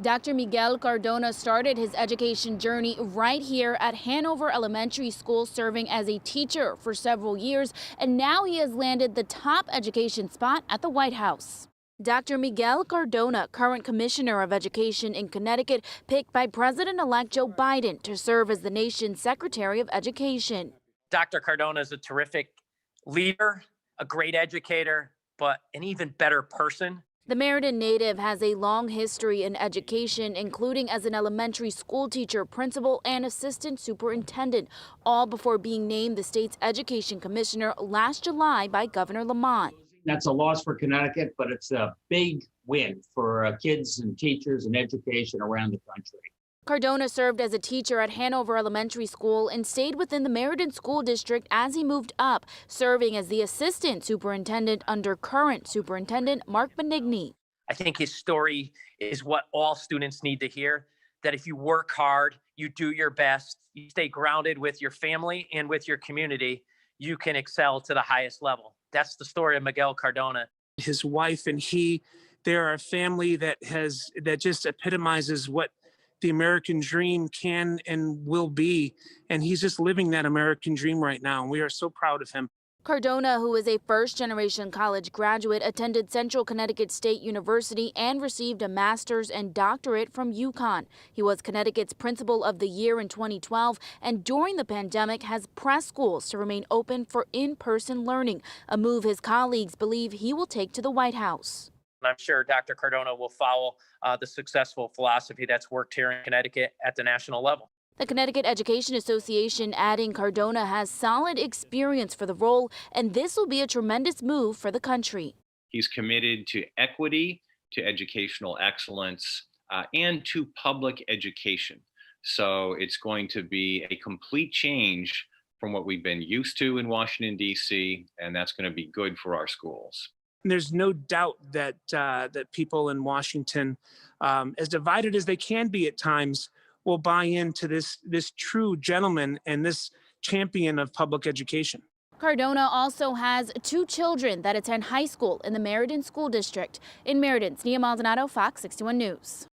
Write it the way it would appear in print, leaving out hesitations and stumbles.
Dr. Miguel Cardona started his education journey right here at Hanover Elementary School, serving as a teacher for several years, and now he has landed the top education spot at the White House. Dr. Miguel Cardona, current commissioner of education in Connecticut, picked by President-elect Joe Biden to serve as the nation's Secretary of Education. Dr. Cardona is a terrific leader, a great educator, but an even better person. The Meriden native has a long history in education, including as an elementary school teacher, principal, and assistant superintendent, all before being named the state's education commissioner last July by Governor Lamont. That's a loss for Connecticut, but it's a big win for kids and teachers and education around the country. Cardona served as a teacher at Hanover Elementary School and stayed within the Meriden School District as he moved up, serving as the assistant superintendent under current superintendent Mark Benigni. I think his story is what all students need to hear, that if you work hard, you do your best, you stay grounded with your family and with your community, you can excel to the highest level. That's the story of Miguel Cardona. His wife and they're a family that just epitomizes what the American dream can and will be. And he's just living that American dream right now. And we are so proud of him. Cardona, who is a first-generation college graduate, attended Central Connecticut State University and received a master's and doctorate from UConn. He was Connecticut's Principal of the Year in 2012, and during the pandemic has pressed schools to remain open for in-person learning, a move his colleagues believe he will take to the White House. I'm sure Dr. Cardona will follow the successful philosophy that's worked here in Connecticut at the national level. The Connecticut Education Association adding Cardona has solid experience for the role, and this will be a tremendous move for the country. He's committed to equity, to educational excellence, and to public education. So it's going to be a complete change from what we've been used to in Washington, D.C., and that's going to be good for our schools. And there's no doubt that that people in Washington, as divided as they can be at times, will buy into this true gentleman and this champion of public education. Cardona also has 2 children that attend high school in the Meriden School District. In Meriden, Nia Maldonado, Fox 61 News.